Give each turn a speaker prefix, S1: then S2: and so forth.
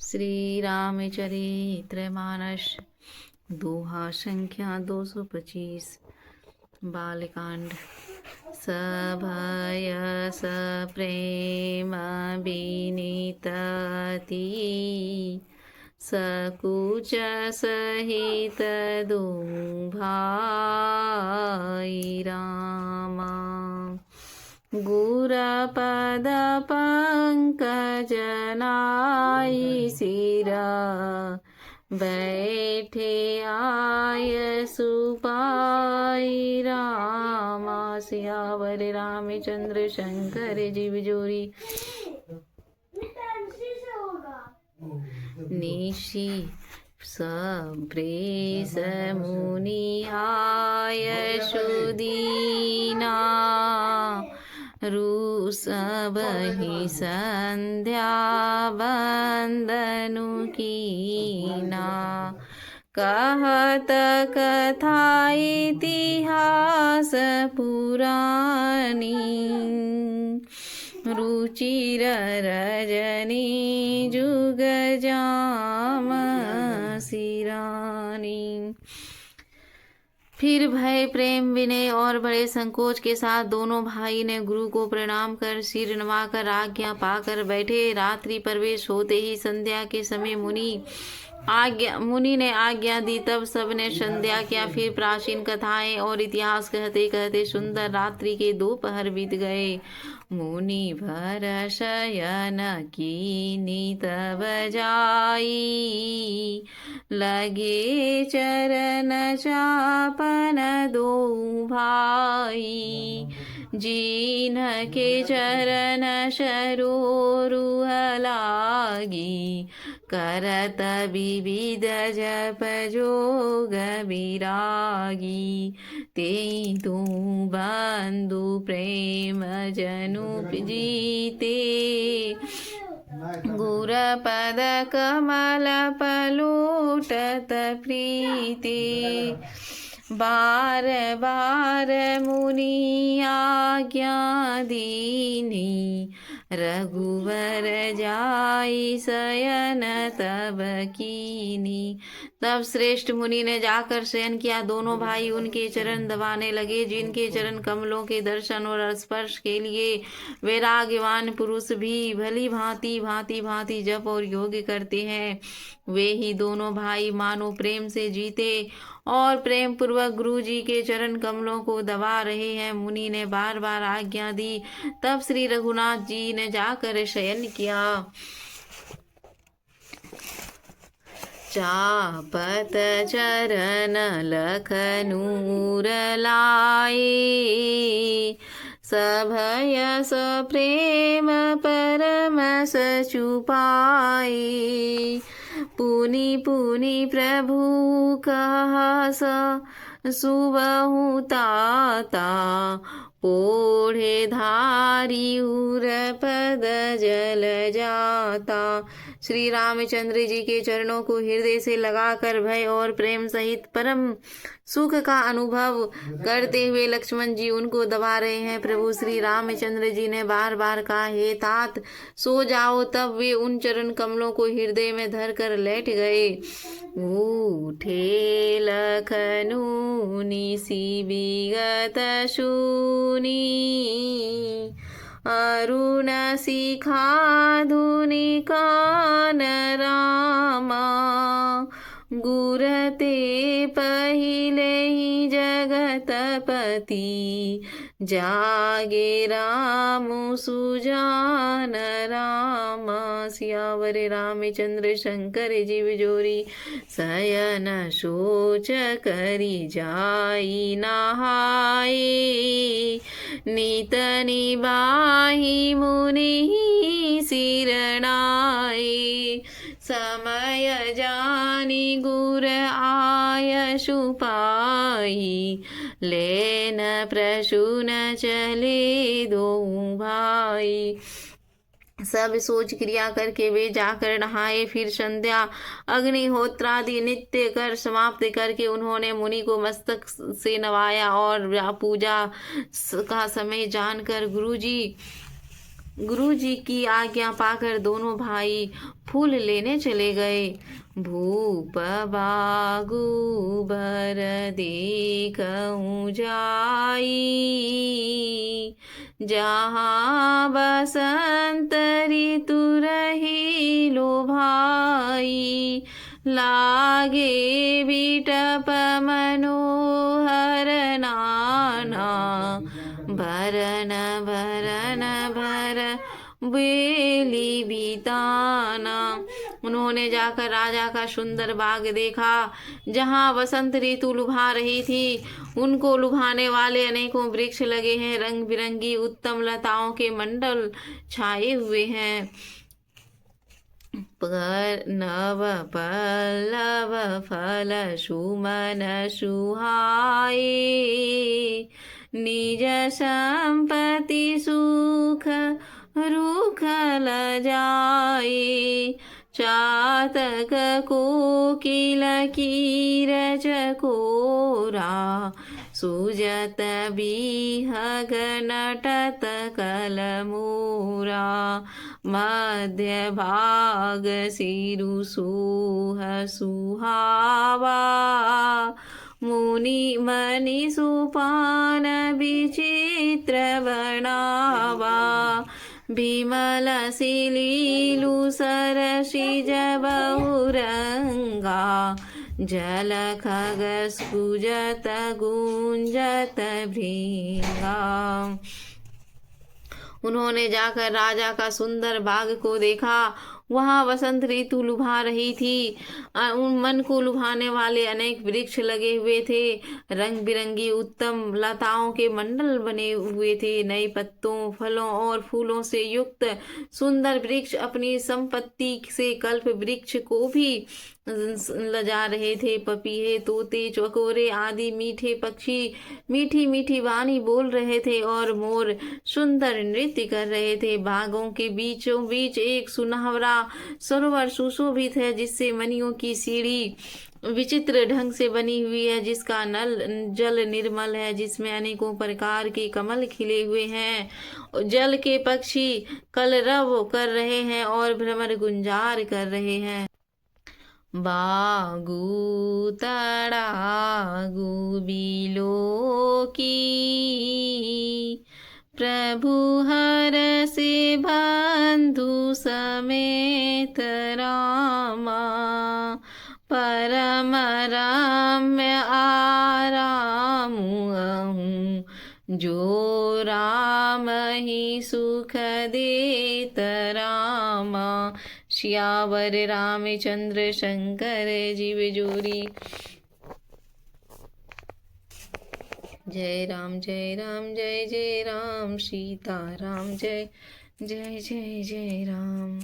S1: श्री रामचरितमानस दोहा संख्या 225। बालकांड। सभय सप्रेम विनीतति सकुच सहित दो भाई रामा। गुरपद पंकज नाई सिरा बैठे आय सुपाई रामा। सियावर रामचंद्र शंकर जीव जोरी। निशि सप्रेस मुनि आय सुदीना रुसबहि संध्या बंदनु कीना। कहत कथा इतिहास पुरानी रुचिर रजनी जुग जाम सिरानी। फिर भय प्रेम विनय और बड़े संकोच के साथ दोनों भाई ने गुरु को प्रणाम कर सिर नवाकर आज्ञा पाकर बैठे। रात्रि प्रवेश होते ही संध्या के समय मुनि ने आज्ञा दी। तब सबने संध्या किया। फिर प्राचीन कथाएं और इतिहास कहते कहते सुंदर रात्रि के 2 पहर बीत गए। मुनि भर शयन कीनी तब जाई लगे चरण चापन 2 भाई। जीन के चरण सरोरुह लागी करत विविध जप जोग विरागी। तेई तू बंधु प्रेम जनु जीते गुरपद कमल पलूटत प्रीते। बार बार मुनि आज्ञा दीनी रघुवर जाई शयन तब कीनी। तब श्रेष्ठ मुनि ने जाकर शयन किया। दोनों भाई उनके चरण दबाने लगे। जिनके चरण कमलों के दर्शन और स्पर्श के लिए वैराग्यवान पुरुष भी भली भांति भांति भांति जप और योग करते हैं, वे ही दोनों भाई मानो प्रेम से जीते और प्रेम पूर्वक गुरु जी के चरण कमलों को दबा रहे हैं। मुनि ने बार बार आज्ञा दी। तब श्री रघुनाथ जी ने जाकर शयन किया। चापत चरण लखनूर लाए सभय सप्रेम परमस छुपाए। पुनि पुनि प्रभु कहस सुबहु ताता पोढ़े धारी उर पद जल जाता। श्री रामचंद्र जी के चरणों को हृदय से लगाकर भय और प्रेम सहित परम सुख का अनुभव करते हुए लक्ष्मण जी उनको दबा रहे हैं। प्रभु श्री रामचंद्र जी ने बार बार कहा, हे तात सो जाओ। तब वे उन चरण कमलों को हृदय में धर कर लेट गए। उठे लखनऊ निसी विगत शूनी अरुण शिखा धुनि कान रामा। गुरते पहिले ही जगतपति जागे रामु सुजान रामा। सियावर रामचंद्र शंकर जीव जोरी। शयन सोच करी जाई नहाए नित निबाही मुनि सिरनाए। समय जानी गुर आय सुपाई लेन प्रसून चले 2 भाई। सब सोच क्रिया करके वे जाकर नहाए। फिर संध्या अग्निहोत्रादि नित्य कर समाप्त करके उन्होंने मुनि को मस्तक से नवाया और पूजा का समय जानकर गुरुजी गुरुजी की आज्ञा पाकर दोनों भाई फूल लेने चले गए। भूप बागु भर देखऊं जाई, जहाँ बसंत ऋतु रही लो भाई, लागे बिटप मनोहर नाना, भरन भरन भर बेली बिताना। उन्होंने जाकर राजा का सुंदर बाग देखा, जहाँ बसंत ऋतु लुभा रही थी। उनको लुभाने वाले अनेकों वृक्ष लगे हैं, रंग बिरंगी उत्तम लताओं के मंडल छाए हुए हैं। नव पल्लव फल सुमन सुहाए, निज संपत्ति सुख रुख ल जाए, चातक कोकिल कीरच कोरा, सुजत बिहग नटत कलमोरा, मध्य भाग सिरु सोह सुहावा, मुनि मनि सुपान विचित्र बनावा, विमल सिलीलु सरसिज बहुरंगा, जल खग स्फुजत गुंजत भृंगा। उन्होंने जाकर राजा का सुंदर बाग को देखा, वहाँ बसंत ऋतु लुभा रही थी। उन मन को लुभाने वाले अनेक वृक्ष लगे हुए थे, रंग बिरंगी उत्तम लताओं के मंडल बने हुए थे। नए पत्तों, फलों और फूलों से युक्त सुंदर वृक्ष अपनी संपत्ति से कल्प वृक्ष को भी लजा रहे थे। पपीहे, तोते, चकोरे आदि मीठे पक्षी मीठी मीठी वाणी बोल रहे थे और मोर सुंदर नृत्य कर रहे थे। बागों के बीचों बीच एक सुनहरा सरोवर सुशोभित है, जिससे मणियों की सीढ़ी विचित्र ढंग से बनी हुई है, जिसका नल जल निर्मल है, जिसमें अनेकों प्रकार के कमल खिले हुए हैं। जल के पक्षी कलरव कर रहे हैं और भ्रमर गुंजार कर रहे हैं। बागु तड़ागु बिलो की, प्रभु हर से बंधु समेत रामा, परम रम्य आराम अहूँ, जो राम ही सुख देत रामा। श्यावर रामचंद्र शंकर जीव जोरी। जय राम जय राम जय जय राम, सीता राम जय जय जय जय राम।